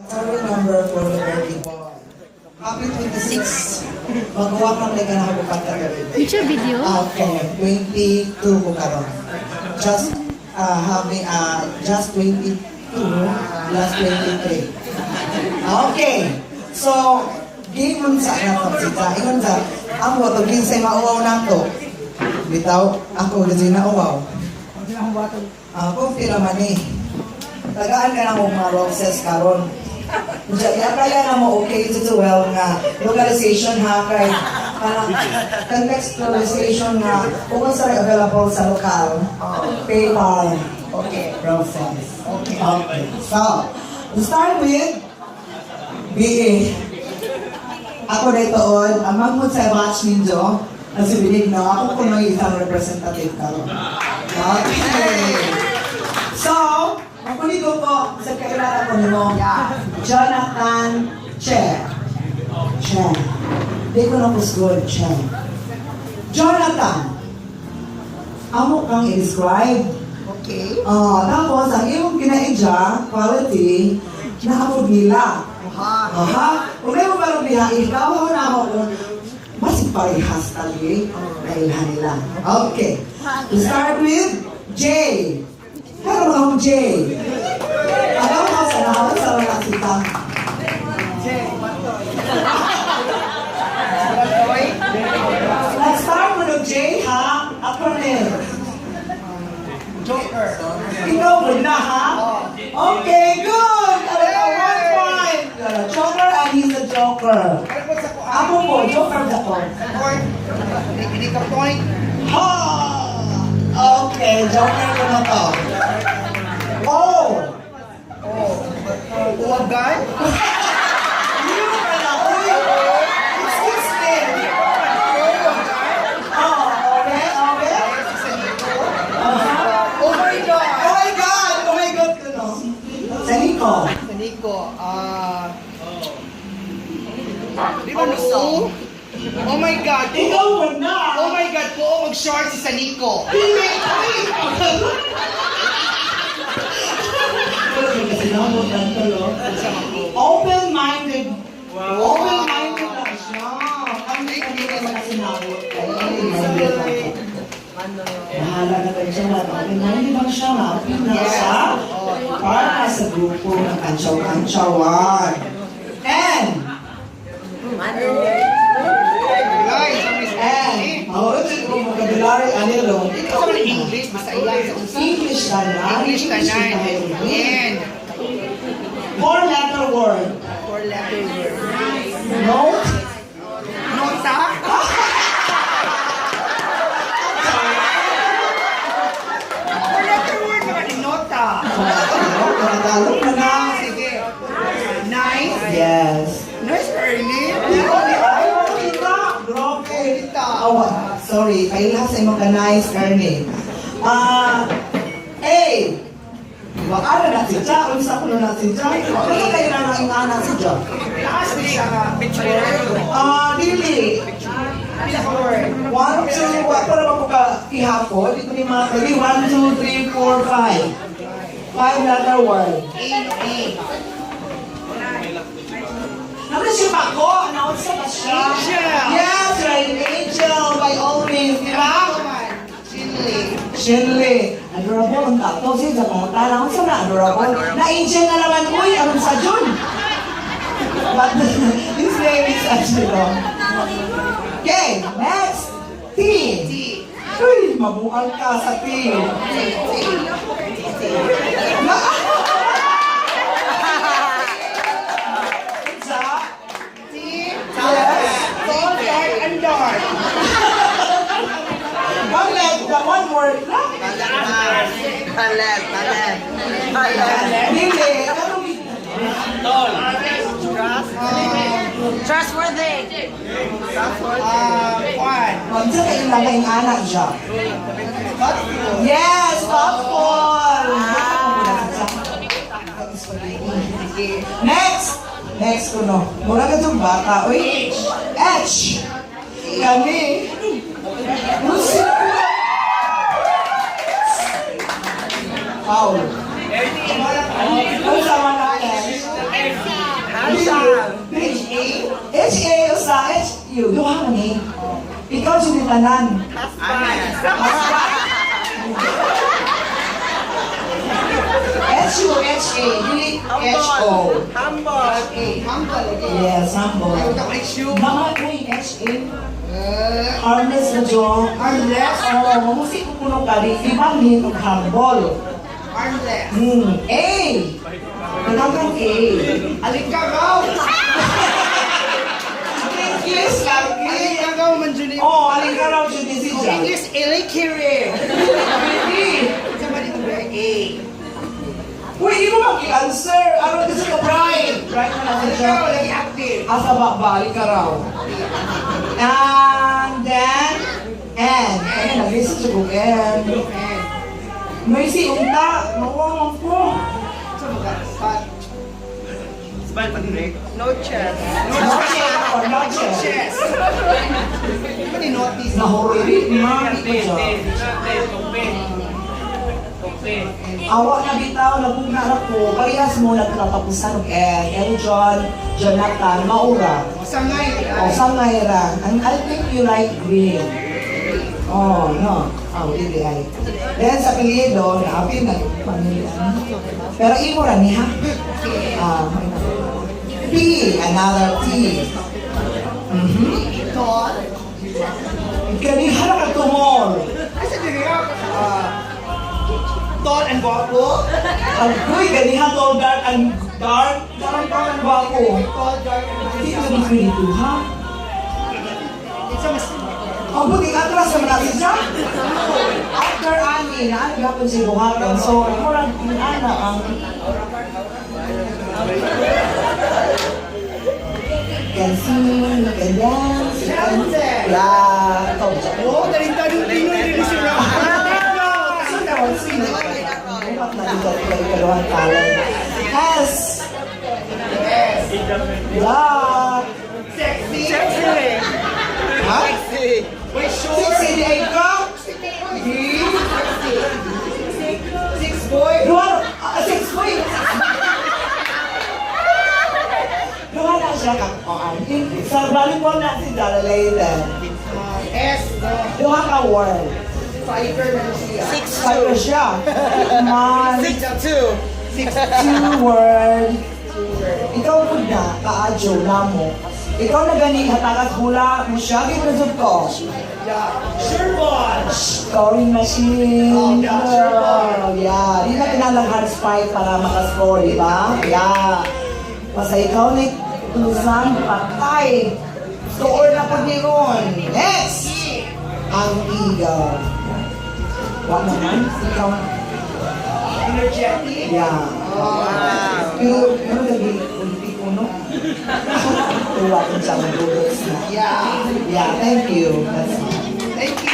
Sorry number for the birthday boy. Happy 26. Magawa kang like na ako pagkagabi. Picture video? Okay, 22 ko karon. Just having just 22 plus 23. Okay. So, given sa napapsita, ingon sa amo to ginsay mauwaw nato. Bitaw ako gid na uwaw. Ako pila man ni. Tagaan ka na mo mga roses karon. Kaya na mo okay to well nga localization ha kay contextualization nga kung sa available sa lokal PayPal. Okay, process. Okay. So, to start with BA. Ako dito on, amang mo sa batch ninyo, na si Binig na ako kung may isang representative karon. Okay. So, makuligo po sa kailala ko nimo, Jonathan Che. Che. Di ko na po school, Che. Jonathan, amo kang i-describe. Okay. Tapos, ang iyong kinaidya, quality, nakapugila. Aha. Kung may mo parang biha, ikaw ako na ako kung masig parehas tali. Kailhan nila. Okay. To start with, J. Hello, Ma'am J. Alam mo sa nahawan sa mga kita. Let's start with the J, ha? Acronym. Joker. Ikaw mo na, ha? Okay, good! Alam mo, 1 point. Joker and he's a joker. Ano po sa Ako po, joker na po. point? Hindi ka point. Ha! Okay, joker ko na to. Oh! Uwagan? Hindi mo ka na, uy! Excuse me! Oh, okay, okay. Oh my God! Oh my God! Oh my God ko no. Sa Nico. Sa Nico, di ba no? Oh my God! Ikaw mo na! Oh my God po, mag-short si Sanico. Open-minded. Open-minded lang siya. Kami hindi naman sinabot. Bahala na tayo siya. Open-minded lang siya. Open na siya. Para sa grupo ng kantsaw-kantsawan. And, maurutin ko vocabulary anilo. Ito sa mga English, basta iyan sa usa. English na na. English ka na. Yan. 4-letter word. 4-letter word. Note. Nota? Four-letter word naman yung nota. Tagalog na na. Sige. Nice. Yes. Nice, Ernie. Grabe. Oh, sorry. Kailangan sa imong ka-nice, Ernie. A. Wala na si Jack. Kung sa kuno na si Jack. Ano kayo na ng anak si Jack? Taas din siya ka. Picture. Dili. Pinaka-word. 1, 2, para ba ko ka ihapon? Ito ni mga kali. 1, 2, 3, 4, 5. 5-letter word. A. Ano siya ba ko? Announce na ba siya? Angel. Yes, right. Angel, by all means. Di ba? Chinley. Shinley. Adorable ang tato siya sa mga talang sa na adorable. Na-angel na naman, uy, anong sa June? But his name is Angelo. Okay, next. T. T. Uy, mabuhal ka sa T. Tall, dark, and dark. One word lang. Dili. Trustworthy. One. Huwag siya kayo lagay yung anak siya. Yes, thoughtful! Next! Next ko no. Mura ka itong bata. Uy! H! Kami! Lucy! Paul. Ano sa mga H? H-A. H-A o sa H-U. Duha man eh. Ikaw sinitanan. H-U-H-A. Dili H-O. Humble. Yes, humble. Mga kay H-A. Harmless na jo. Harmless? Oo, mamusik ko puno ka. Di ibalhin o humble. Armless. A. Nagkakang A. Alikagaw. English lang. Alikagaw man dyan eh. Oh, aling ka raw siya si Jack. English, ilikiri. Baby. Sama dito ba? A. Uy, di mo maki-answer. Ano kasi ka, Brian? Brian na natin siya. Ikaw, lagi active. Asa ba, balik ka raw. And then, N. Kaya nag-listen siya kung N. May si Unta. Nawawang ko. Sa mga spot. Spot pa direct? No chess. No check or no check. Chess. Di ba ni-notice? Nahuri. Mami ko siya. Awa na bitaw, nagpugna na po. Parehas mo nagkatapusan ng N. L. John, Jonathan, Maura. Sangay. O, Sangayra. And I think you like green. Oh, no. Oh, really ay. Then sa pilido, naapin na pamilya. Pero imo ra ni ha? P, another T. Tall. Ganiha na ka tumor. Ay, sa direct. Tall and guapo. Agoy, ganiha tall, dark, and dark. Dark, and wapo. Tall, dark, and Hindi ko ni dito, ha? Isa mas... Ang buting atras naman natin siya. After ani, naagapon si buhaton. So, murag ana ang... Can sing, can dance, can... Yeah, ikaw siya. Oh, talintadong Pinoy din sila. So, now, sing. Bukat na dito kayo kaluhan talent. S. Black. Sexy. Sexy. Ha? Sexy. Wait, sure. 68 ka? D. Six boy. Duhan, 6 boy. Duhan na siya kakuan. Sa volleyball na si Dala later. S. Duhan ka word. Fighter na siya. Fighter siya. Man. 6'2". 2 word. Ikaw po na, kaadyo na mo. Ikaw na gani, hatakas hula mo siya. Ginusog ko. Sure ball. Scoring machine. Oh, yeah, sure ball. Yeah. Di na pinalang hard spike para makascore, di ba? Yeah. Basta ikaw na tusan, patay. Score na po ni Ron. Next! Ang igaw. What naman? Ikaw. Energetic. Yeah. Wow. Pero, lagi, politiko, no? Tuwa kung siyang budoks na. Yeah. Yeah, thank you. That's Thank you.